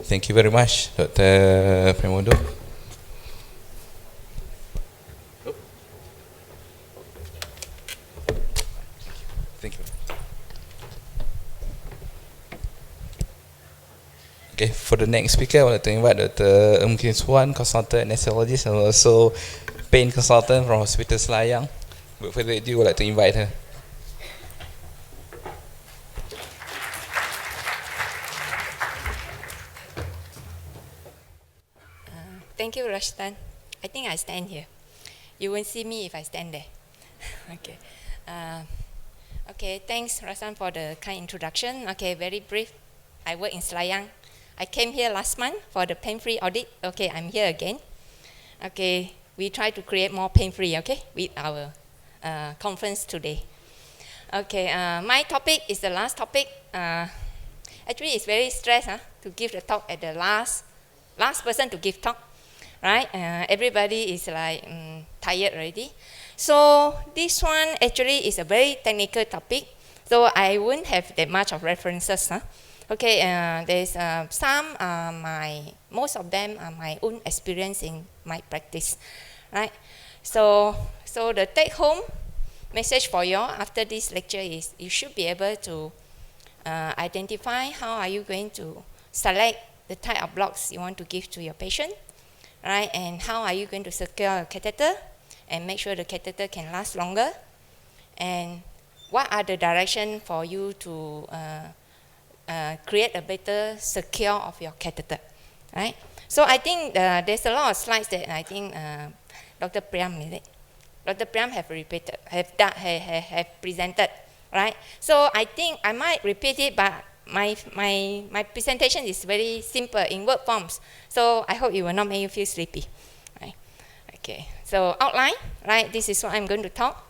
Thank you very much, Dr. Premodo. Thank you. Okay, for the next speaker, I would like to invite Dr. Ng Kim Swan, consultant anesthesiologist and also pain consultant from Hospital Selayang. Without further ado, I would like to invite her. Thank you, Rashtan. I think I stand here. You won't see me if I stand there. Okay. Okay, thanks, Rashtan, for the kind introduction. Okay, very brief. I work in Selayang. I came here last month for the pain-free audit. Okay, I'm here again. Okay, we try to create more pain-free, okay, with our conference today. Okay, my topic is the last topic. Actually, it's very stressed to give the talk at the last person to give talk. Right? Everybody is like tired already. So this one actually is a very technical topic. So I won't have that much of references. Okay, there's most of them are my own experience in my practice. Right? So the take-home message for you after this lecture is you should be able to identify how are you going to select the type of blocks you want to give to your patient. Right, and how are you going to secure a catheter and make sure the catheter can last longer, and what are the direction for you to create a better secure of your catheter, right? So I think there's a lot of slides that I think Dr. Priam have presented, right? So I think I might repeat it, but my presentation is very simple in word forms, so I hope it will not make you feel sleepy. Right? Okay, so outline, right? This is what I'm going to talk.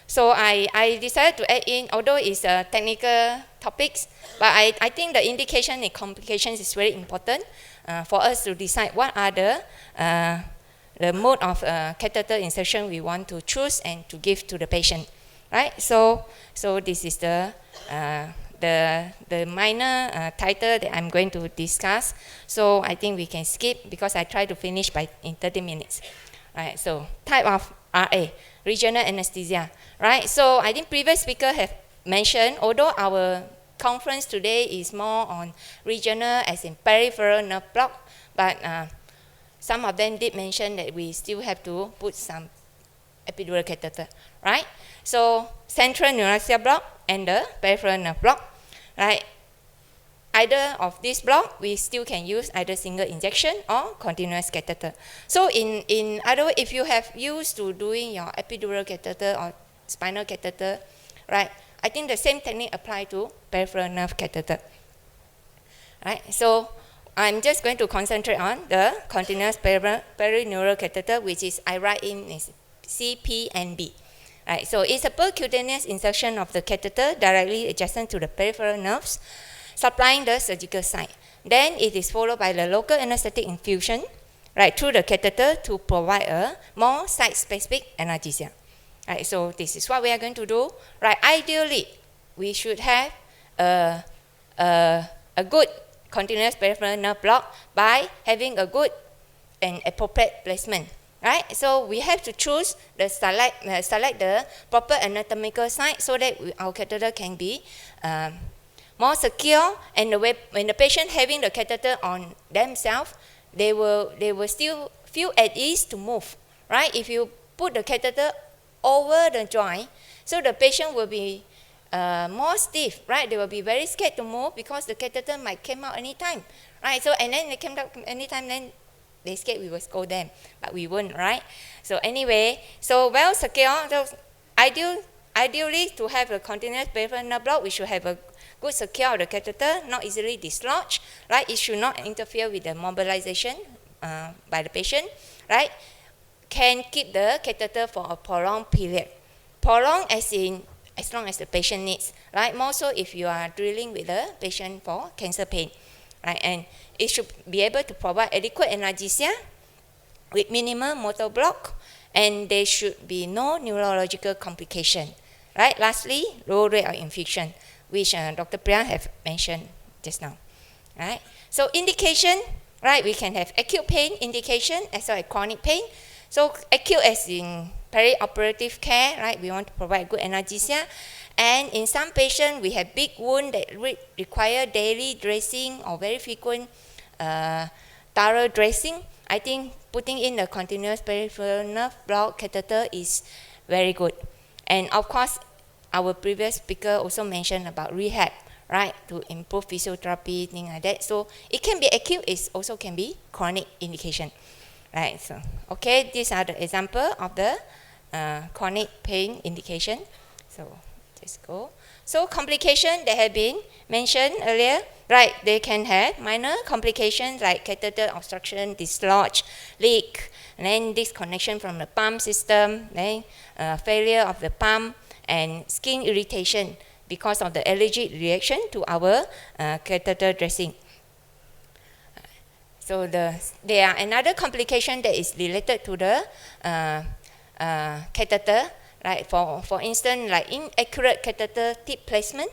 So I decided to add in, although it's technical topics, but I think the indication and complications is very important for us to decide what are the mode of catheter insertion we want to choose and to give to the patient, right? So this is the minor title that I'm going to discuss. So I think we can skip because I try to finish in 30 minutes. Right, so type of RA, regional anesthesia. Right, so I think previous speaker have mentioned, although our conference today is more on regional as in peripheral nerve block, but some of them did mention that we still have to put some epidural catheter, right? So central neurological block and the peripheral nerve block, right? Either of this block, we still can use either single injection or continuous catheter. So in other words, if you have used to doing your epidural catheter or spinal catheter, right? I think the same technique apply to peripheral nerve catheter, right? So I'm just going to concentrate on the continuous perineural catheter, which is I write in is CPNB. Right, so it's a percutaneous insertion of the catheter directly adjacent to the peripheral nerves, supplying the surgical site. Then it is followed by the local anesthetic infusion, right, through the catheter to provide a more site-specific analgesia. Right, so this is what we are going to do. Right, ideally, we should have a good continuous peripheral nerve block by having a good and appropriate placement. Right, so we have to choose the select the proper anatomical site so that our catheter can be more secure, and when the patient having the catheter on themselves, they will still feel at ease to move. Right, if you put the catheter over the joint, so the patient will be more stiff. Right, they will be very scared to move because the catheter might come out anytime. Right, so and then they come out anytime, then they scared we will scold them, but we won't, right? So anyway, so well secure. So ideally to have a continuous peripheral nerve block, we should have a good secure of the catheter, not easily dislodged, right? It should not interfere with the mobilization by the patient, right? Can keep the catheter for a prolonged period. Prolonged as in as long as the patient needs, right? More so if you are drilling with the patient for cancer pain, right? And it should be able to provide adequate analgesia with minimal motor block, and there should be no neurological complication. Right? Lastly, low rate of infusion, which Dr. Priya have mentioned just now. right? So indication, right? We can have acute pain indication as well as chronic pain. So acute as in perioperative care, right? We want to provide good analgesia. And in some patients, we have big wound that require daily dressing or very frequent thorough dressing. I think putting in a continuous peripheral nerve block catheter is very good. And of course, our previous speaker also mentioned about rehab, right, to improve physiotherapy, things like that. So it can be acute, it also can be chronic indication, right? So, okay, these are the example of the chronic pain indication. So, let's go. So, complication that have been mentioned earlier, right, they can have minor complications like catheter obstruction, dislodge, leak, and then disconnection from the pump system, then failure of the pump, and skin irritation because of the allergic reaction to our catheter dressing. So there are another complication that is related to the catheter, right? For instance, like inaccurate catheter tip placement,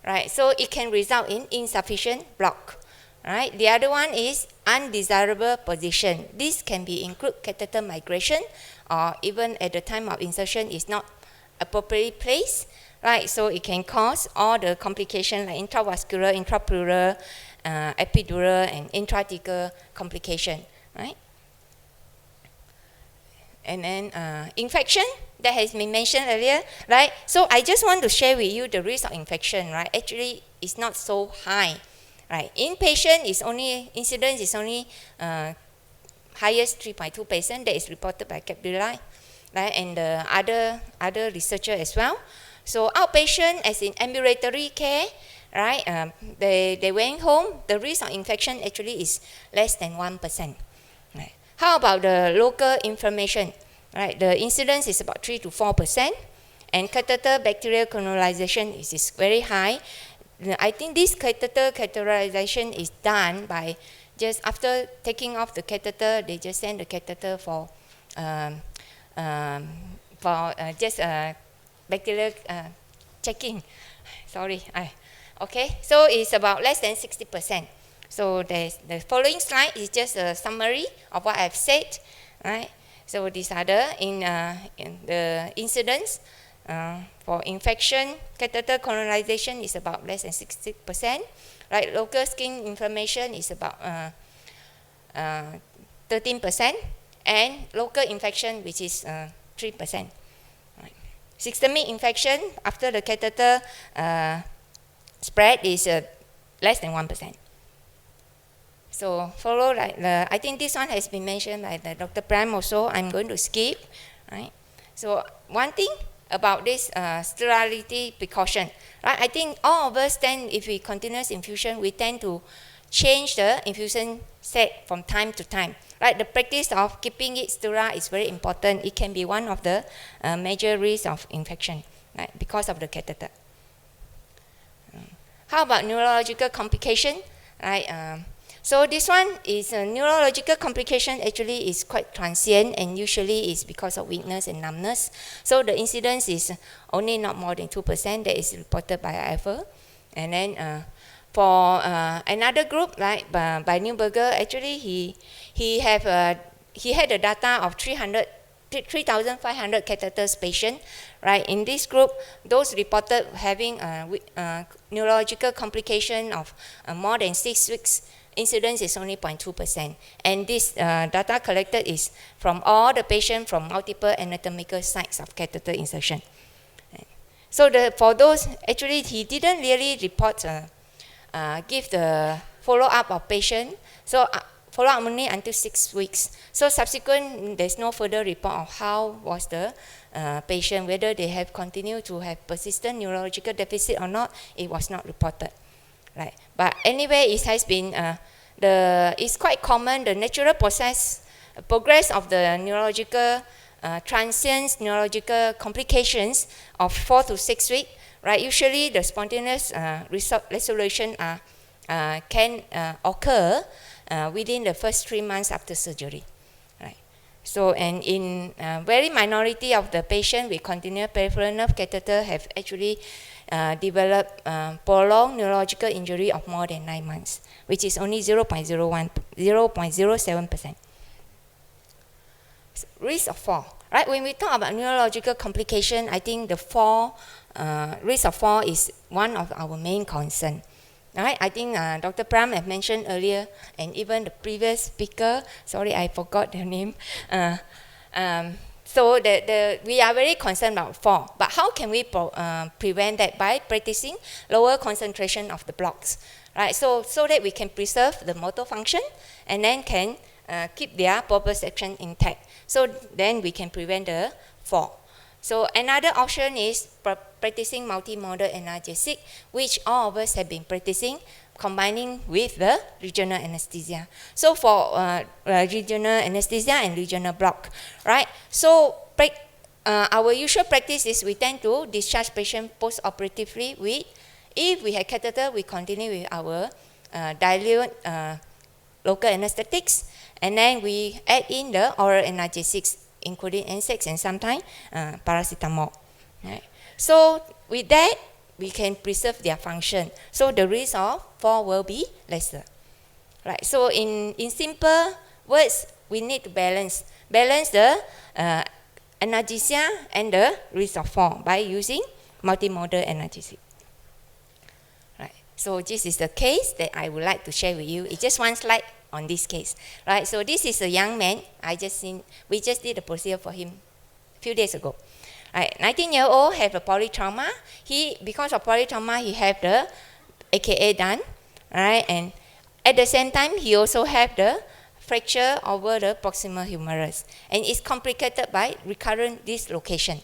right? So it can result in insufficient block, right? The other one is undesirable position. This can be include catheter migration, or even at the time of insertion is not appropriately placed, right? So it can cause all the complications like intravascular, intrapleural, epidural, and intrathecal complication, right? And then infection that has been mentioned earlier, right? So I just want to share with you the risk of infection, right? Actually, it's not so high, right? Inpatient is only, incidence is only highest 3.2% that is reported by capillary, right? And the other researcher as well. So outpatient, as in ambulatory care, right? They went home. The risk of infection actually is less than 1%. Right? How about the local inflammation? Right? The incidence is about 3 to 4%, and catheter bacterial colonization is very high. I think this catheterization is done by just after taking off the catheter, they just send the catheter for just bacterial checking. Sorry. Okay, so it's about less than 60%. So the following slide is just a summary of what I've said, right? So these are in the incidence for infection. Catheter colonization is about less than 60%, right? Local skin inflammation is about 13%, and local infection, which is 3%. Right. Systemic infection after the catheter spread is less than 1%. So follow like I think this one has been mentioned by the Dr. Prem also. I'm going to skip, right? So one thing about this sterility precaution, right? I think all of us then, if we continuous infusion, we tend to change the infusion set from time to time, right? The practice of keeping it sterile is very important. It can be one of the major risks of infection, right? Because of the catheter. How about neurological complication, right? So this one is a neurological complication, actually is quite transient, and usually is because of weakness and numbness. So the incidence is only not more than 2% that is reported by IFR. And then for another group, like by Newberger, actually he had the data of 3,500 catheters patient, right? In this group, those reported having neurological complication of more than 6 weeks, incidence is only 0.2%. And this data collected is from all the patients from multiple anatomical sites of catheter insertion. So for those, actually he didn't really report, give the follow-up of patient. So follow-up only until 6 weeks. So subsequent, there's no further report of how was the patient, whether they have continued to have persistent neurological deficit or not. It was not reported. Right. But anyway, it has been it's quite common, the natural progress of the neurological transient neurological complications of 4 to 6 weeks, right? Usually the spontaneous resolution can occur within the first 3 months after surgery, right? So, and in very minority of the patient with continuous peripheral nerve catheter have actually developed prolonged neurological injury of more than 9 months, which is only 0.07%. Risk of fall, right? When we talk about neurological complication, I think the fall, risk of fall is one of our main concern. Right? I think Dr. Pram had mentioned earlier, and even the previous speaker, sorry I forgot their name, so we are very concerned about fall. But how can we prevent that? By practicing lower concentration of the blocks, right? So that we can preserve the motor function and then can keep their proprioception intact. So then we can prevent the fall. So another option is practicing multimodal analgesic, which all of us have been practicing, combining with the regional anesthesia. So for regional anesthesia and regional block, right? So our usual practice is we tend to discharge patient post-operatively with, if we have catheter, we continue with our dilute local anesthetics, and then we add in the oral analgesics, including NSAIDs and sometimes paracetamol. Right? So with that, we can preserve their function. So the risk of fall will be lesser. Right? So in simple words, we need to balance the analgesia and the risk of fall by using multimodal analgesic. Right? So this is the case that I would like to share with you. It's just one slide on this case, right? So this is a young man. We just did a procedure for him a few days ago. Right, 19-year-old have a polytrauma. Because of polytrauma, he have the AKA done, right? And at the same time, he also have the fracture over the proximal humerus, and it's complicated by recurrent dislocation.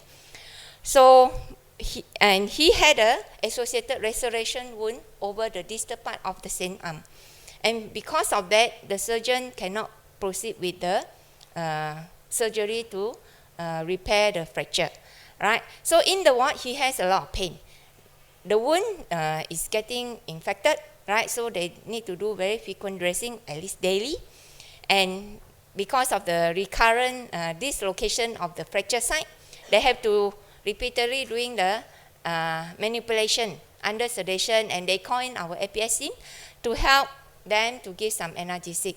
So he had a associated restoration wound over the distal part of the same arm. And because of that, the surgeon cannot proceed with the surgery to repair the fracture, right? So in the ward, he has a lot of pain. The wound is getting infected, right? So they need to do very frequent dressing, at least daily. And because of the recurrent dislocation of the fracture site, they have to repeatedly doing the manipulation under sedation, and they call in our APS team to help them to give some analgesic.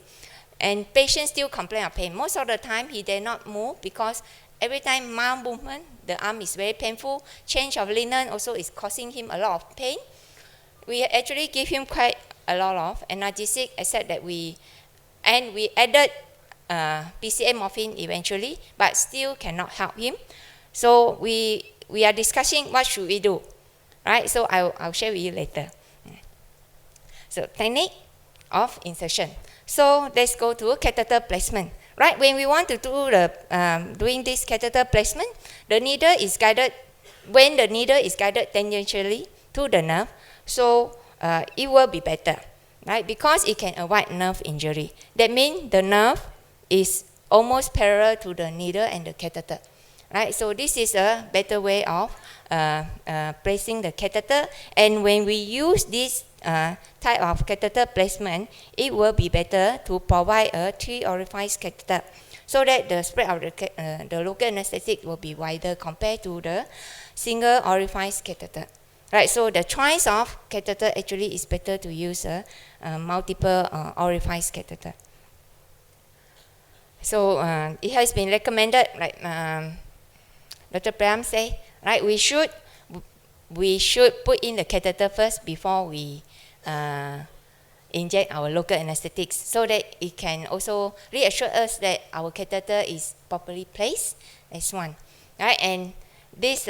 And patients still complain of pain. Most of the time, he dare not move because every time mild movement, the arm is very painful. Change of linen also is causing him a lot of pain. We actually give him quite a lot of analgesic, except that we added PCA morphine eventually, but still cannot help him. So we are discussing what should we do, right? So I'll share with you later. So technique of insertion. So let's go to catheter placement. Right, when we want to do the doing this catheter placement, the needle is guided. When the needle is guided tangentially to the nerve, so it will be better, right? Because it can avoid nerve injury. That means the nerve is almost parallel to the needle and the catheter, right? So this is a better way of placing the catheter. And when we use this type of catheter placement, it will be better to provide a 3 orifice catheter, so that the spread of the local anesthetic will be wider compared to the single orifice catheter. Right, so the choice of catheter actually is better to use a multiple orifice catheter. So it has been recommended, like Dr. Pram say, right, we should put in the catheter first before we inject our local anesthetics, so that it can also reassure us that our catheter is properly placed. That's one, right? And this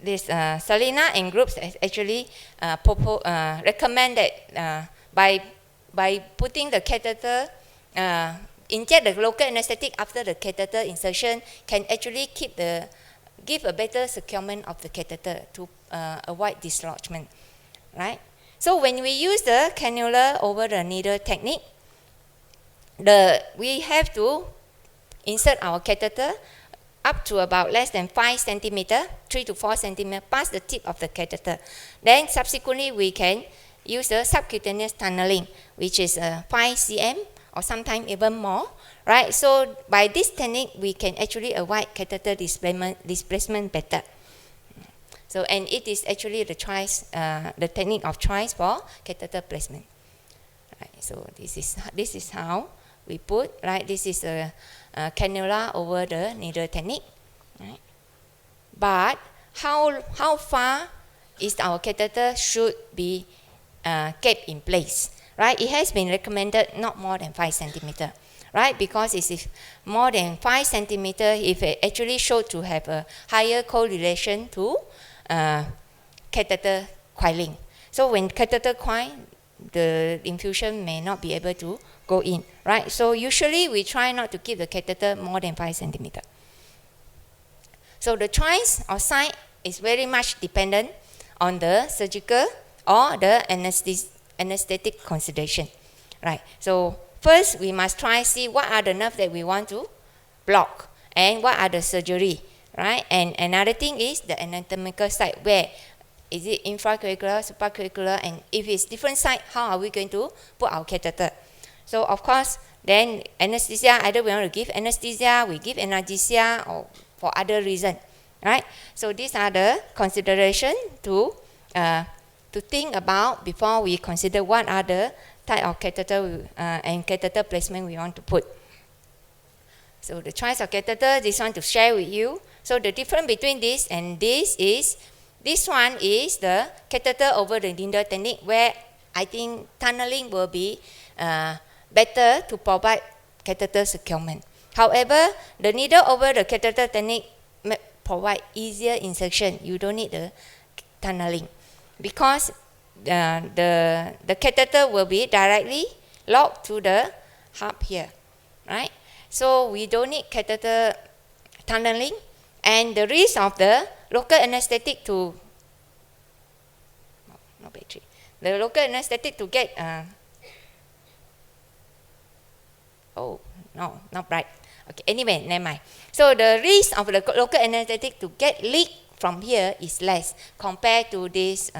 Selena and groups actually recommend that by putting the catheter, inject the local anesthetic after the catheter insertion can actually give a better securement of the catheter to avoid dislodgement, right? So when we use the cannula over the needle technique, we have to insert our catheter up to about less than 5 centimeter, 3 to 4 centimeter past the tip of the catheter. Then subsequently we can use the subcutaneous tunneling, which is 5 cm or sometimes even more, right? So by this technique, we can actually avoid catheter displacement better. So, and it is actually the choice, the technique of choice for catheter placement. Right, so this is how we put, right? This is a cannula over the needle technique, right? But how far is our catheter should be kept in place, right? It has been recommended not more than 5 centimeter, right? Because it is more than 5 centimeter, if it actually showed to have a higher correlation to catheter coiling. So when catheter coil, the infusion may not be able to go in, right? So usually we try not to keep the catheter more than 5 centimeter. So the choice of site is very much dependent on the surgical or the anesthetic consideration, right? So first we must try see what are the nerves that we want to block and what are the surgery, right? And another thing is the anatomical site, where is it infracurricular, supracurricular, and if it's different site, how are we going to put our catheter? So of course, then anesthesia, either we want to give anesthesia, we give analgesia, or for other reason, right? So these are the consideration to think about before we consider what are the type of catheter and catheter placement we want to put. So the choice of catheter, this one to share with you. So the difference between this and this is, this one is the catheter over the needle technique, where I think tunneling will be better to provide catheter securement. However, the needle over the catheter technique provide easier insertion. You don't need the tunneling, because the catheter will be directly locked to the hub here, right? So we don't need catheter tunneling, and the risk of the local anesthetic to the local anesthetic to get oh no, not right. Okay, anyway, never mind. So the risk of the local anesthetic to get leak from here is less compared to this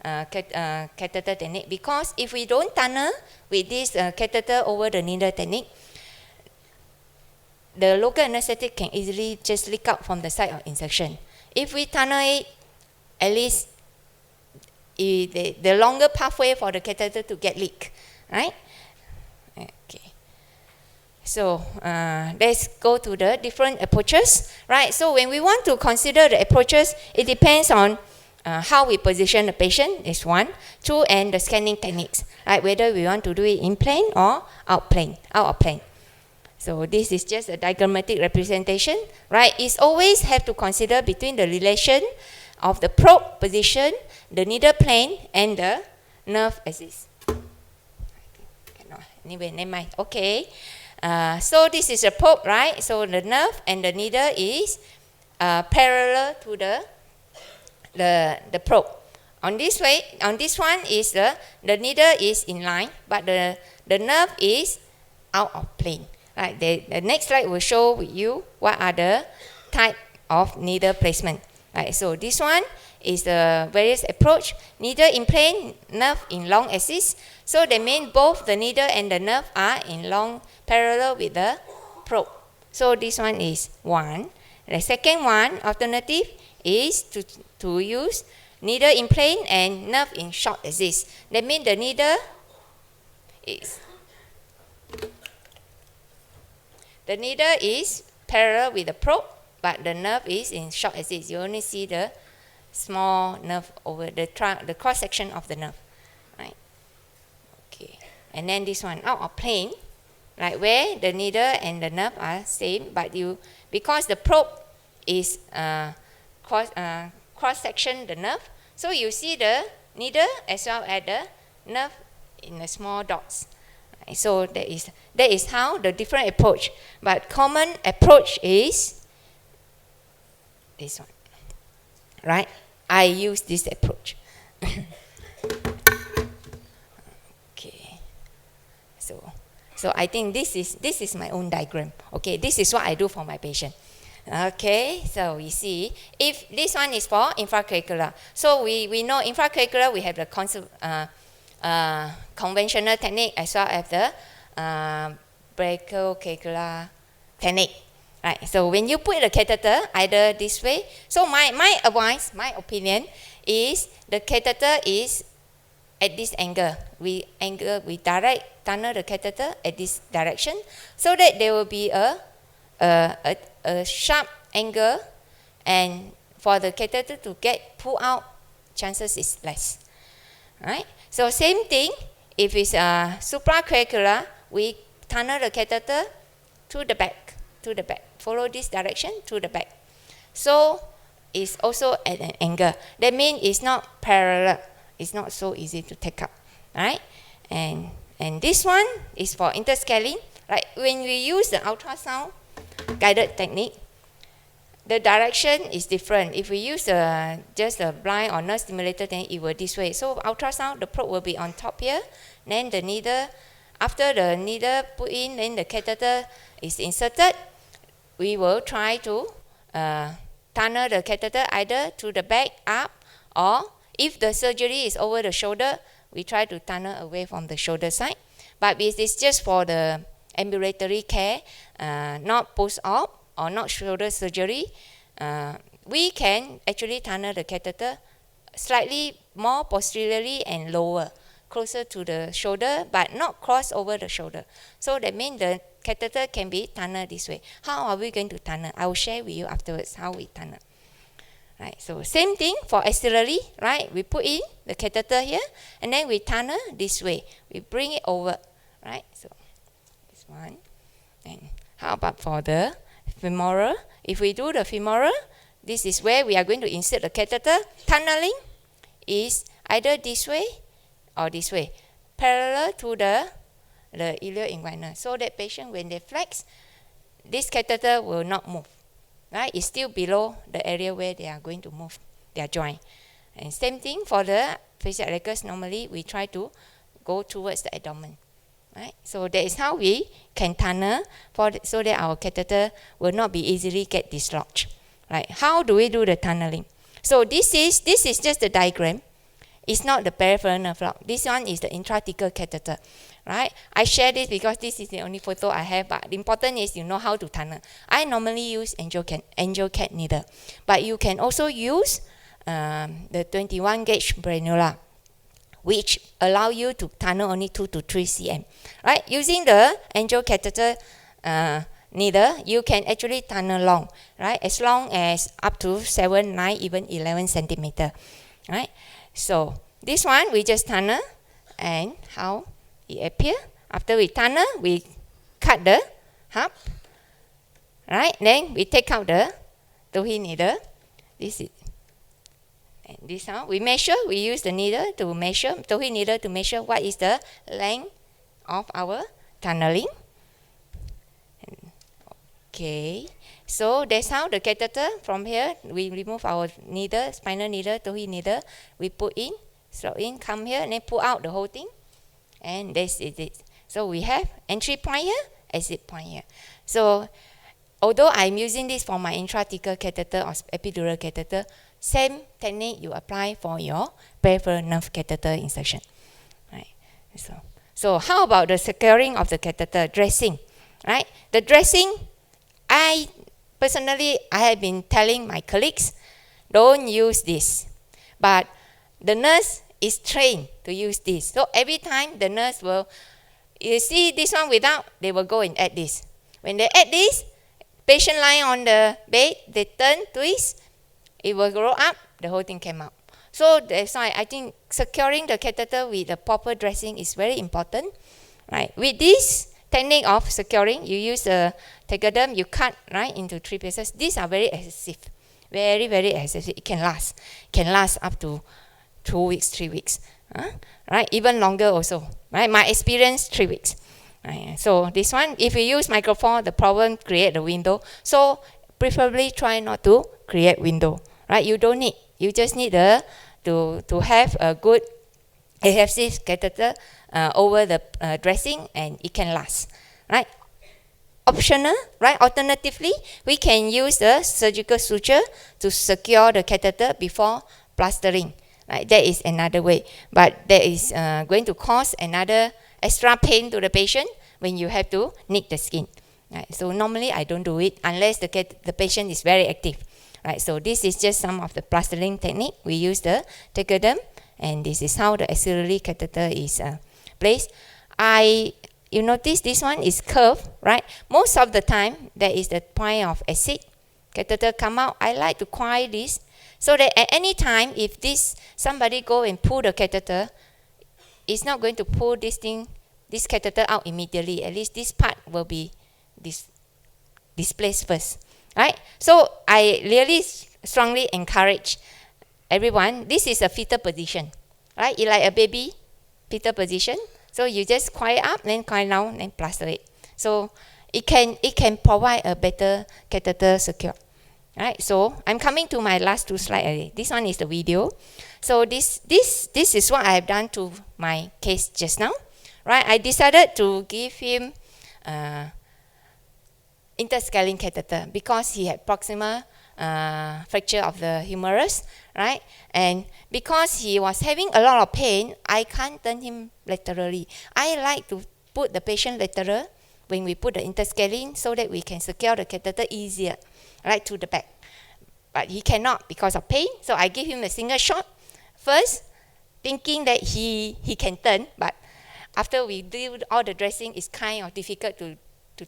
catheter technique, because if we don't tunnel with this catheter over the needle technique, the local anesthetic can easily just leak out from the site of insertion. If we tunnel it, at least the longer pathway for the catheter to get leak, right? Okay. So let's go to the different approaches, right? So when we want to consider the approaches, it depends on how we position the patient is one, two, and the scanning techniques, right? Whether we want to do it in plane or out of plane. So this is just a diagrammatic representation, right? It's always have to consider between the relation of the probe position, the needle plane, and the nerve axis. Anyway, never mind. Okay. So this is a probe, right? So the nerve and the needle is parallel to the probe. On this one is the needle is in line, but the nerve is out of plane. Right, the next slide will show you what are the type of needle placement. Right, so this one is the various approach. Needle in plane, nerve in long axis. So that means both the needle and the nerve are in long parallel with the probe. So this one is one. The second one, alternative, is to use needle in plane and nerve in short axis. That means the needle is parallel with the probe, but the nerve is in short axis. You only see the small nerve over the cross section of the nerve, right? Okay, and then this one out of plane, right, where the needle and the nerve are same, but because the probe is cross section the nerve, so you see the needle as well as the nerve in the small dots. So that is how the different approach, but common approach is this one, right? I use this approach. Okay, so I think this is my own diagram. Okay, this is what I do for my patient. Okay, so we see if this one is for infracurricular. So we know infracurricular, we have the conventional technique as well as the brachiocerebral technique. Right, so when you put the catheter either this way, so my advice, my opinion is the catheter is at this angle. We direct tunnel the catheter at this direction so that there will be a sharp angle, and for the catheter to get pulled out, chances is less. Right? So same thing, if it's supracoacular, we tunnel the catheter to the back. Follow this direction to the back. So it's also at an angle. That means it's not parallel. It's not so easy to take up. Right? And this one is for interscaling. Right? When we use the ultrasound guided technique, the direction is different. If we use just a blind or nerve stimulator, then it will this way. So ultrasound, the probe will be on top here. Then the needle, after the needle put in, then the catheter is inserted. We will try to tunnel the catheter either to the back, up, or if the surgery is over the shoulder, we try to tunnel away from the shoulder side. But if it's just for the ambulatory care, not post-op or not shoulder surgery, we can actually tunnel the catheter slightly more posteriorly and lower, closer to the shoulder, but not cross over the shoulder. So that means the catheter can be tunneled this way. How are we going to tunnel? I will share with you afterwards how we tunnel. Right, so same thing for axillary, right? We put in the catheter here, and then we tunnel this way. We bring it over, right? So this one. And how about for the femoral? If we do the femoral, this is where we are going to insert the catheter. Tunneling is either this way or this way, parallel to the ilioinguinal, so that patient, when they flex, this catheter will not move. Right? It's still below the area where they are going to move their joint. And same thing for the facial adductors. Normally, we try to go towards the abdomen. Right? So that is how we can tunnel so that our catheter will not be easily get dislodged. Right? How do we do the tunneling? So this is just the diagram. It's not the peripheral nerve block. This one is the intrathecal catheter. Right? I share this because this is the only photo I have, but the important is you know how to tunnel. I normally use angiocat needle, but you can also use the 21 gauge Brenula, which allow you to tunnel only 2 to 3 cm. Right? Using the angiocatheter needle, you can actually tunnel long, right? As long as up to 7, 9, even 11 centimeter. Right? So this one we just tunnel, and how it appear. After we tunnel, we cut the hub, right? Then we take out the Tohi needle. This is, and this how we measure. We use the needle to measure, Tohi needle to measure what is the length of our tunneling. Okay, so that's how the catheter from here. We remove our needle, spinal needle, Tohi needle. We put in, slot in, come here, and then pull out the whole thing. And this is it. So we have entry point here, exit point here. So although I'm using this for my intrathecal catheter or epidural catheter, same technique you apply for your peripheral nerve catheter insertion. Right. So how about the securing of the catheter, dressing? Right. The dressing, I have been telling my colleagues, don't use this. But the nurse is trained to use this. So every time the nurse will, you see this one without, they will go and add this. When they add this, patient lying on the bed, they turn, twist, it will grow up, the whole thing came out. So that's why I think securing the catheter with the proper dressing is very important. Right? With this technique of securing, you use a tegaderm, you cut right into 3 pieces. These are very adhesive, very, very adhesive. It can last up to 2 weeks, 3 weeks, right? Even longer also, right? My experience, 3 weeks. Right? So this one, if you use microphone, the problem create the window. So preferably try not to create window, right? You don't need. You just need to have a good adhesive catheter over the dressing, and it can last, right? Optional, right? Alternatively, we can use the surgical suture to secure the catheter before plastering. Right? That is another way, but that is going to cause another extra pain to the patient when you have to nick the skin. Right? So normally I don't do it unless the patient is very active. Right? So this is just some of the plastering technique. We use the tegaderm, and this is how the axillary catheter is placed. You notice this one is curved, right? Most of the time there is the point of exit. Catheter come out. I like to coil this so that at any time if somebody go and pull the catheter, it's not going to pull this catheter out immediately. At least this part will be displaced first, right? So I really strongly encourage everyone. This is a fetal position, right? It's like a baby fetal position. So you just coil up, then coil down, then plaster it. So it can provide a better catheter secure. Right, so I'm coming to my last 2 slides already. This one is the video. So this is what I have done to my case just now. Right, I decided to give him interscalene catheter because he had proximal fracture of the humerus, right? And because he was having a lot of pain, I can't turn him laterally. I like to put the patient lateral when we put the interscalene so that we can secure the catheter easier, right, to the back. But he cannot because of pain, so I give him a single shot first, thinking that he can turn, but after we do all the dressing, it's kind of difficult to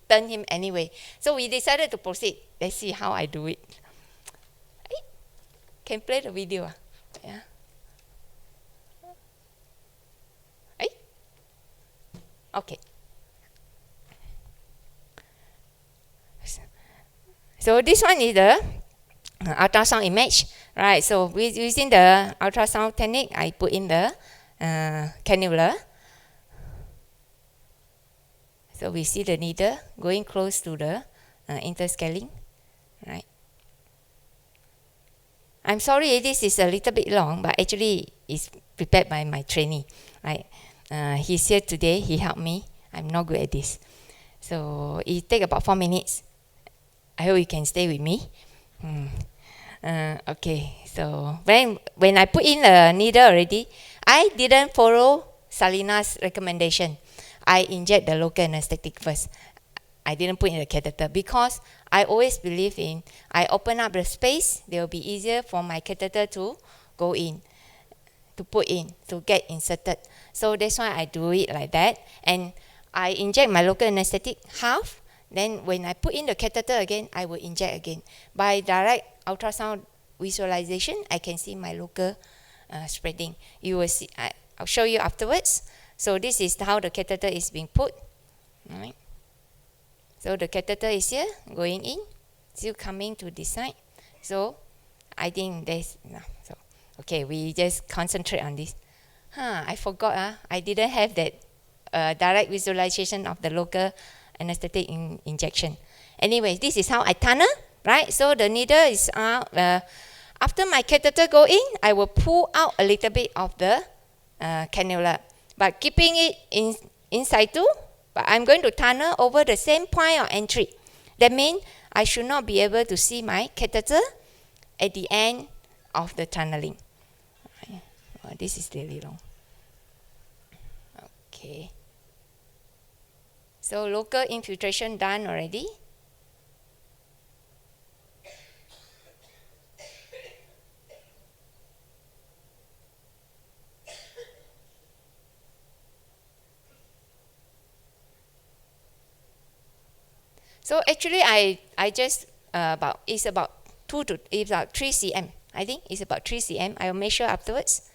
turn him anyway. So we decided to proceed. Let's see how I do it. Can play the video. Yeah. Okay. So this one is the ultrasound image, right? So using the ultrasound technique, I put in the cannula. So we see the needle going close to the interscalene, right? I'm sorry this is a little bit long, but actually it's prepared by my trainee, right? He's here today, he helped me. I'm not good at this. So it take about 4 minutes. I hope you can stay with me. Okay, so when I put in the needle already, I didn't follow Salina's recommendation. I inject the local anesthetic first. I didn't put in the catheter because I always believe in, I open up the space, it will be easier for my catheter to go in, to put in, to get inserted. So that's why I do it like that. And I inject my local anesthetic half, then when I put in the catheter again, I will inject again. By direct ultrasound visualization, I can see my local spreading. You will see, I'll show you afterwards. So this is how the catheter is being put. All right. So the catheter is here, going in, still coming to this side. So I think there's enough. So, okay, we just concentrate on this. I forgot, I didn't have that direct visualization of the local anesthetic injection. Anyway, this is how I tunnel, right? So the needle is out. After my catheter go in, I will pull out a little bit of the cannula, but keeping it inside too. But I'm going to tunnel over the same point of entry. That means I should not be able to see my catheter at the end of the tunneling. Oh, this is really long. Okay. So local infiltration done already. So actually, I just it's about 3 cm. I think it's about 3 cm. I will measure afterwards.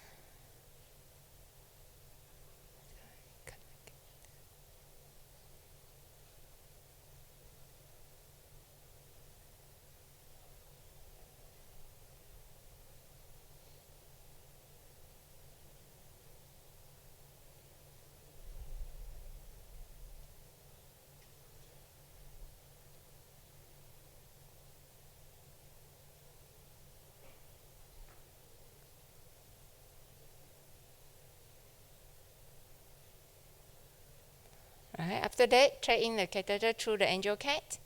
Right, after that, thread in the catheter through the angiocat.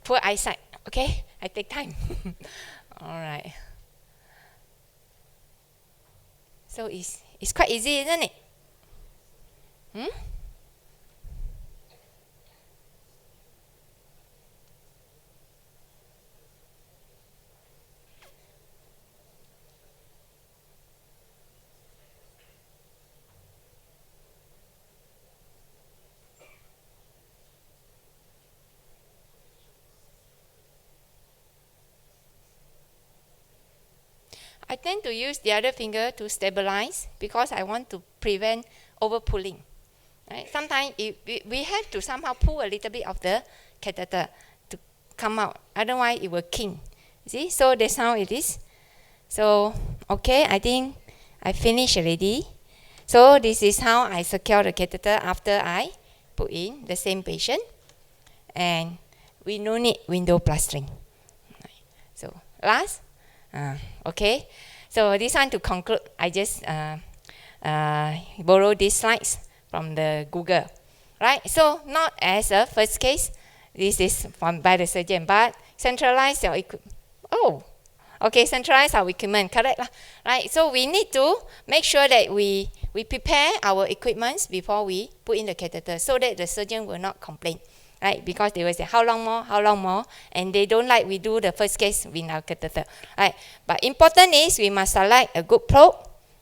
Poor eyesight, okay? I take time. All right. So it's quite easy, isn't it? Hmm? I tend to use the other finger to stabilize because I want to prevent over pulling. Right? Sometimes we have to somehow pull a little bit of the catheter to come out. Otherwise, it will king. See? So that's how it is. So, okay, I think I finished already. So this is how I secure the catheter after I put in the same patient. And we no need window plastering. So last, okay. So this one to conclude, I just borrow these slides from the Google, right? So not as a first case, this is from by the surgeon, but centralize your equipment. Oh, okay, centralize our equipment, correct lah, right? So we need to make sure that we prepare our equipments before we put in the catheter, so that the surgeon will not complain. Right, because they will say how long more, and they don't like we do the first case with our catheter. Right, but important is we must select a good probe.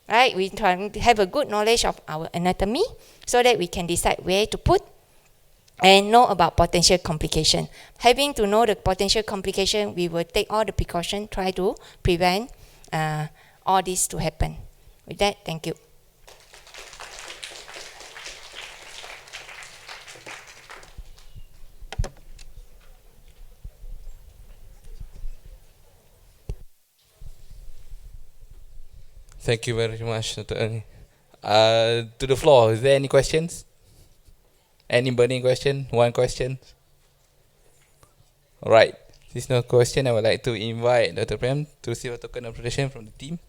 Right, we try to have a good knowledge of our anatomy so that we can decide where to put and know about potential complication. Having to know the potential complication, we will take all the precaution, try to prevent all this to happen. With that, thank you. Thank you very much, Dr. Ng. To the floor, is there any questions? Any burning question? One question? Alright, since no question, I would like to invite Dr. Prem to receive a token of appreciation from the team.